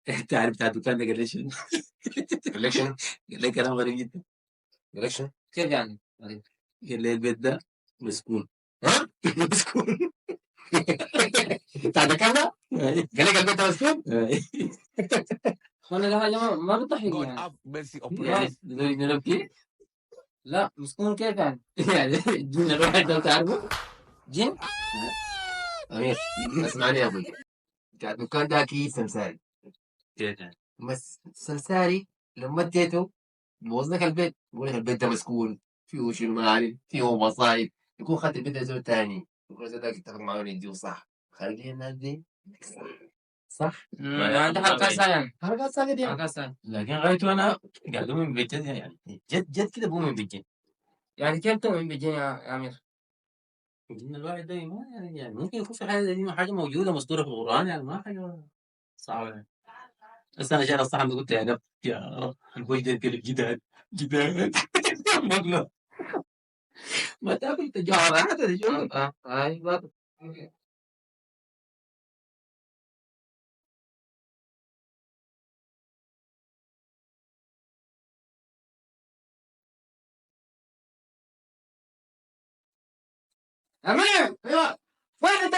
انت عارف بتاع الدكان ده قال لي شنو؟ قال لك شنو؟ قال لي كلام غريب جدا. قال لك شنو؟ كيف يعني؟ غريب. قال لي البيت ده مسكون. ها؟ مسكون. بتاع الدكان ده؟ قال لك البيت ده مسكون؟ اخوانا ده حاجه ما بتضحك God يعني. have mercy upon يعني us. نبكي. لا مسكون كيف يعني؟ يعني الجن الواحد ده بتعرفه؟ جن؟ امير اسمعني يا ابوي، بتاع الدكان ده اكيد سمساري. كيف يعني؟ بس سمساري لما اديته بوظ لك البيت، بقول لك البيت ده مسكون، فيه شنو معالم، فيه مصايب، يكون خدت البيت ده زول تاني، يكون الزول ده اتفق معاه يديه صح. خلي الناس دي صح. يعني ده حركات ساينة. حركات ساكت يعني. حركات ساينة. لكن غايته انا قاعد من بالجد يعني جد جد كده بؤمن بالجن. يعني كيف تؤمن بالجن يا امير؟ الجن الواحد ده ما يعني ممكن يكون في حاجه زي دي، ما حاجه موجوده مسطوره في القران يعني، ما حاجه صعبه يعني. بس انا جاي الصحن قلت يا رب يا رب الوجه ده قلب جداد جداد. مبلغ ما تاكل تجارات هذا شو؟ ايوه. امير ايوه وين انت؟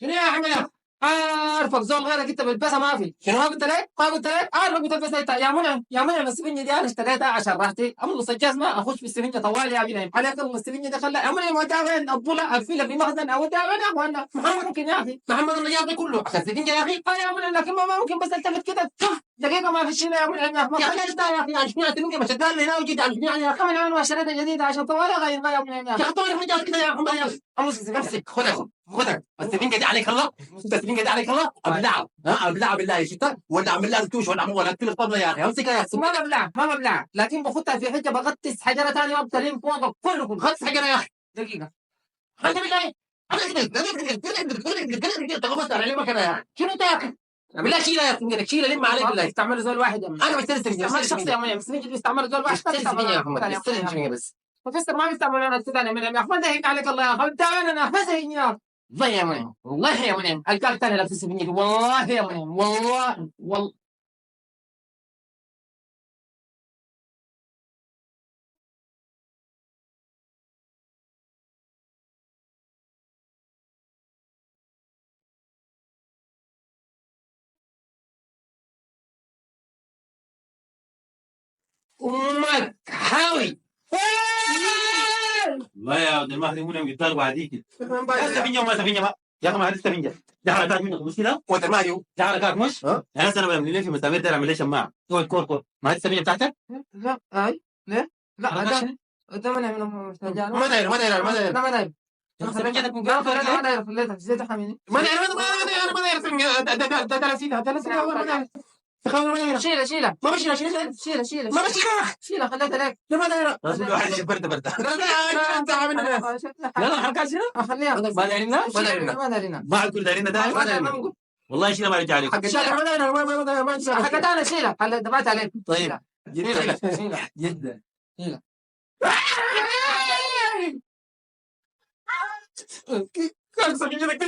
شنو يا حمد؟ عارفك زول غيرك انت بتلبسها ما في. شنو ما قلت لك؟ ما قلت لك؟ عارفك بتلبسها انت يا منى يا منى. السفنجه دي انا اشتريتها عشان راحتي املص الجزمه اخش في السفنجه طوالي يا بني عليك الله. السفنجه دي خلى يا منى ما وين الضلع اقفلها في مخزن او وين يا اخوانا؟ محمد ممكن يا اخي محمد اللي جاب كله عشان السفنجه يا اخي. يا منى لكن ما ممكن بس التفت كده دقيقه ما في شيء يا منى. يا اخي انت يا اخي يعني شنو السفنجه ما شدها لي هنا وجيت على الجنيه يا اخي. انا شريتها جديده عشان طوالي غير يا منى يا اخي. طوالي رجعت كده يا محمد يا اخي. امسك خذها السفنجه دي عليك الله. السفنجه دي عليك الله ابلعها. ها ابلعها بالله شفتها ولا اعمل لها رتوش ولا ولا اكل الطبله يا اخي. امسكها يا اخي. ما ببلعها ما ببلعها لكن باخدها في حته بغطس حجره ثانيه وابتلين فوق كله غطس حجره يا اخي. دقيقه انت بالله تغمضت على مكانها يا اخي. شنو انت يا اخي؟ بالله شيلها يا اخي شيلها لم عليك بالله. استعمل زول واحد يا انا بستلم السفنجه شخصي يا مان. السفنجه بيستعمل زول واحد. بستلم السفنجه يا محمد بستلم السفنجه بس. بفسر ما بيستعمل انا الثاني من يا اخوان. ده عليك الله يا اخوان. تعال انا بس يا والله يا منعم والله يا منعم القاك تاني لابس السفنجة والله يا منعم والله امك حاوي. والله يا عبد المهدي مو قلت بعديك سفنجه وما سفنجه ما يا اخي ما عرفت سفنجه ده حركات منك مش كده؟ وانت المالي ده حركات مش؟ ها؟ يعني انا بلم لي في مسامير ده اعمل لي شماعه كور كور كور ما هي السفنجه بتاعتك؟ لا اي ليه؟ لا ده منعم ما داير ما داير ما داير لا ما داير سفنجتك من لا قبل ما داير خليتك زيت حميني ما داير ما داير ده نسيتها ده نسيتها ما داير شيلها شيلها ما بشيلها شيلها ما بشيلها شيلها خليتها لك. لا ما داير كل واحد شبرت برده انت عامل يلا حركات شنو؟ خليها ما دايرنا؟ ما دارينا ما الكل دايرنا ده ما دايرنا والله شيء ما يرجع عليك حق الشارع ما داير ما داير حقت انا شيلها دفعت عليك. طيب شيلها جدا شيلها كان سفنجتك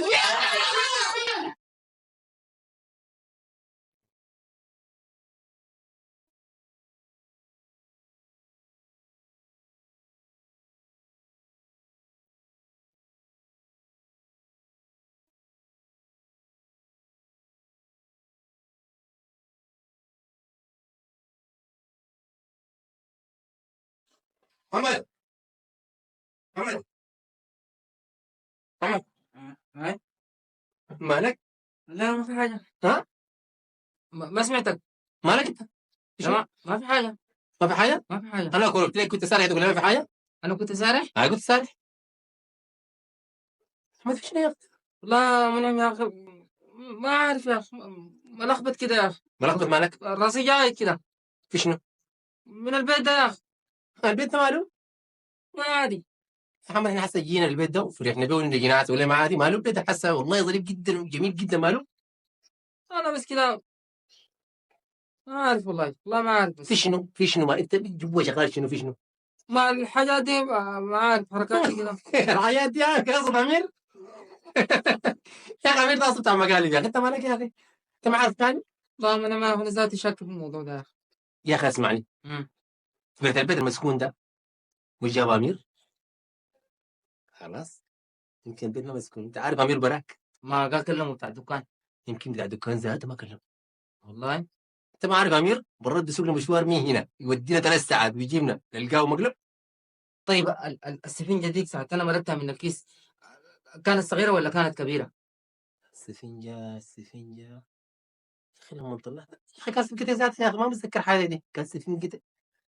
محمد محمد محمد هاي مالك؟ لا ما في حاجة. ها؟ ما سمعتك. مالك انت؟ لا ما في حاجة. ما في حاجة؟ ما في حاجة. انا قلت لك كنت سارح تقول لي ما في حاجة؟ انا كنت سارح. كنت سارح ما في شنو يا اخي؟ لا منعم يا اخي ما عارف يا اخي ملخبط كده يا اخي. ملخبط مالك؟ راسي جاي كده في شنو؟ من البيت ده يا اخي. البيت ده ماله؟ ما عادي. يا محمد احنا هسه جينا البيت ده وفرحنا به ولقينا ناس ولا ما عادي ماله البيت ده حسه والله ظريف جدا وجميل جدا ماله؟ انا بس كده ما عارف والله ما عارف. في شنو؟ في شنو ما انت جوا شغال شنو في شنو؟ ما الحاجات دي ما عارف حركات كده. الحياة دي يا اخي اصلا امير يا اخي امير ده اصلا بتاع مقالب يا اخي انت مالك يا اخي؟ انت ما عارف ثاني؟ والله انا ما انا ذاتي شاك في الموضوع ده يا اخي. يا اخي اسمعني، مم. سمعت البيت المسكون ده وش جاب امير؟ خلاص، يمكن البيت ما مسكون. انت عارف امير براك؟ ما قال كلمه بتاع الدكان. يمكن بتاع الدكان ذاته ما كلمه. والله انت ما عارف امير برد يسوق له مشوار مين هنا يودينا 3 ساعات ويجيبنا نلقاه مقلب. طيب السفنجه ديك ساعه انا مرقتها من الكيس كانت صغيره ولا كانت كبيره؟ السفنجه يا اخي لما طلعت يا اخي كان سفنجتك ذاتها يا اخي، ما بتذكر حاجه دي. كان سفنجتك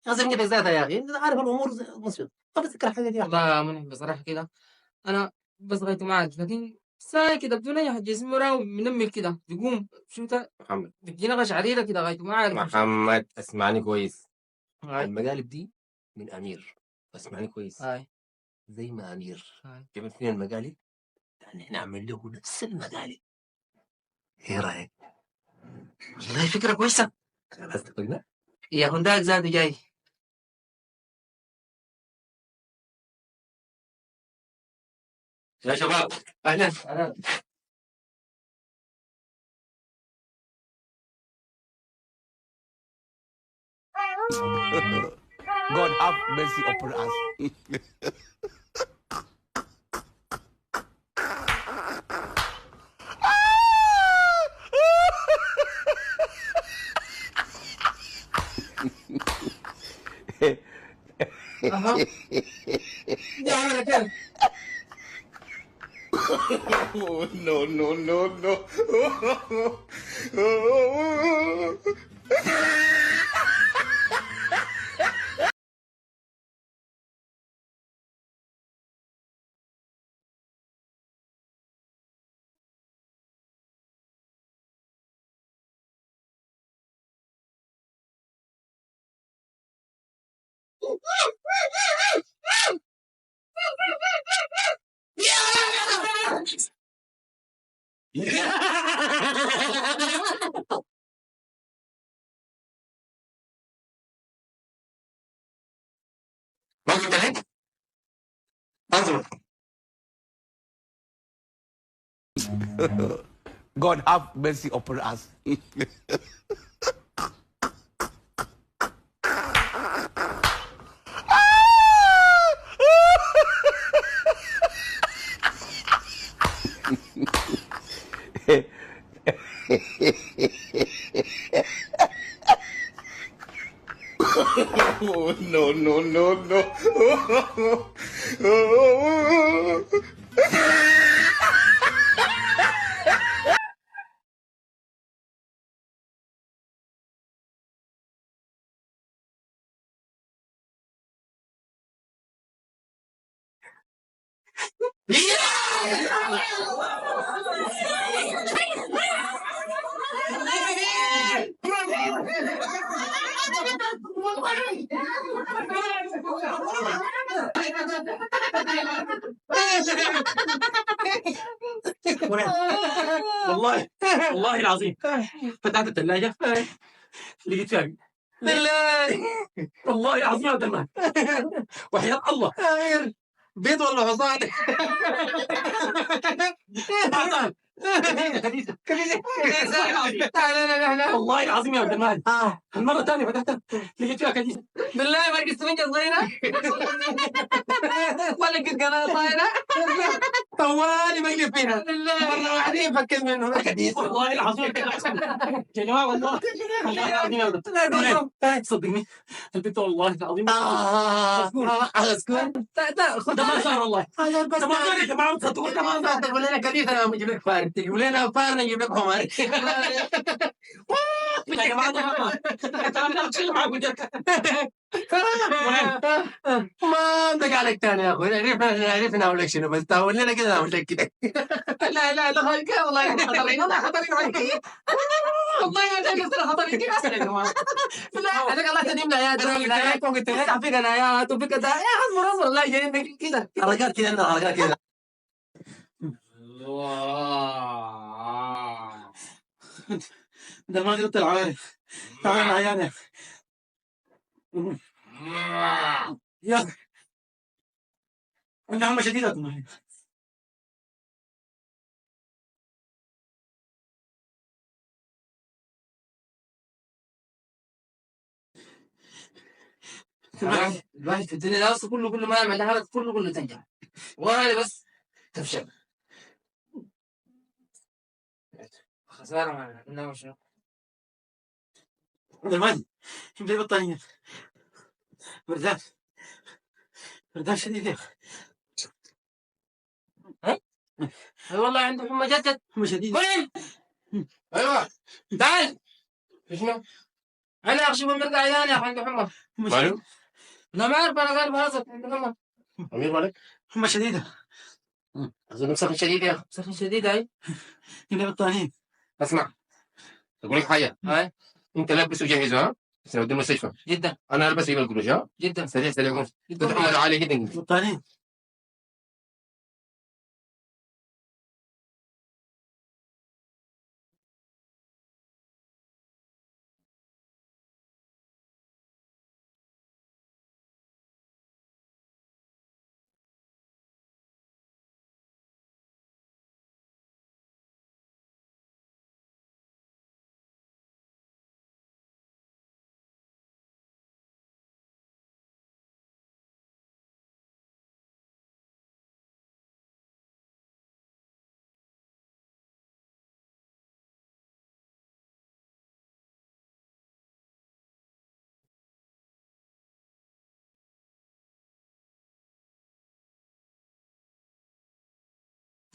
يا اخي، سفنجتك ذاتها يا اخي، انت عارف الامور مسجد، ما بتذكر حاجه دي يا اخي. والله يا منى بصراحه كده انا بس غايته معك، لكن ساي كده بدون اي حاجه جسمي راوي منمل كده بيقوم شو محمد، بتجينا قشعريره كده غايته ما عارف مش. محمد اسمعني كويس. هاي المقالب دي من امير، اسمعني كويس. هاي زي ما امير هاي جابت فينا المقالب، يعني نعمل له نفس المقالب. ايه رايك؟ والله فكره كويسه. خلاص اتفقنا. يا هنداك زاد جاي. يا شباب اهلا. أنا God have mercy upon us. اها يا عمرك كده. Oh, no, no, no, no. ما قلت لك انظر. God have mercy upon us. Oh, no, no, no, no. والله والله العظيم فتحت الثلاجة لقيت فيها بالله والله العظيم يا عبد المنعم وحياة الله بيض ولا حصان؟ حصان كنيسة كنيسة لا لا لا لا والله العظيم يا عبد المنعم المرة الثانية فتحتها لقيت فيها كنيسة بالله ما لقيت سفنجة صغيرة ولا لقيت قناة صغيرة طوالي مقلب فيها مرة واحدة يفكر منه كنيسة والله العظيم يا جماعة والله العظيم يا عبد المنعم صدقني البنت والله العظيم اسكن. لا خد ده ما صار والله ده ما صار يا جماعة تصدقوا ده ما صار تقول لنا كنيسه نجيب لك فارن، تقول لنا فارن نجيب لك حمار. يا جماعة ده ما صار الكلام ده بتكلم معاكم جد ما بدك عليك تاني يا اخوي، عرفنا اقول لك شنو، بس تقول لنا كده اقول لك كده. لا لا لا خايف والله خطرين والله خطرين عليك والله ما جاي كثير خطرين كيف أسأل يا جماعة لا عليك الله تديم الآيات الآيات وقلت لك فيك الآيات وفيك ده يا أصبر أصبر الله جايين كده حركات كده، عندنا حركات كده. ده ما قلت العارف تعال عياني يا النعمة شديدة الواحد في الدنيا ده أصلا كله ما يعمل حاجة كله تنجح وأنا بس تفشل. خسارة معنا إنما شنو؟ المادي جيب لي بطانية بردان شديد يا أخي. أي والله عنده حمى جدد حمى شديد. وين؟ أيوه تعال شنو؟ أنا أخشى من مرقع عياني عنده حمى. ماله؟ لا ما أعرف أنا قال بهزر عنده حمى. أمير مالك؟ حمى شديدة. أظن سخن شديد يا أخي. سخن شديد هاي. جيب لي بطانية. اسمع أقول لك حاجة. هاي أنت لبس وجهز ها؟ بس نودي المستشفى. جدا أنا ألبس يجيب القروش ها؟ جدا سريع قوم. جدا الحمى عالية جدا. بطانية.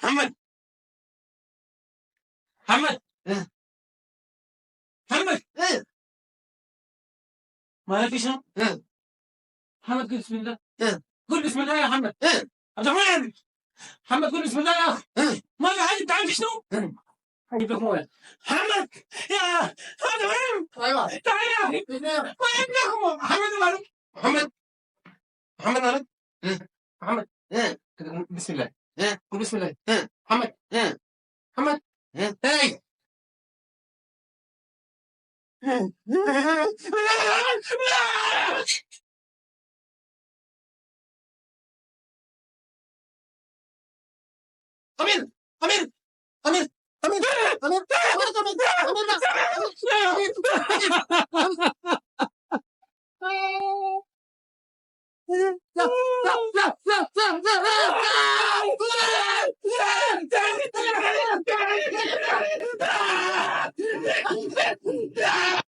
محمد محمد محمد ما في شنو؟ محمد قل بسم الله. قل بسم الله يا محمد. عبد الرحمن محمد قل بسم الله يا اخي. ما في حاجه. تعرف شنو؟ حجيب لك مويه. محمد يا عبد الرحمن أيوه تعال يا اخي. ما يبلغ محمد مالك. محمد مالك؟ محمد بسم الله. قول بسم الله. محمد محمد هاي أمير أمير أمير أمير أمير لا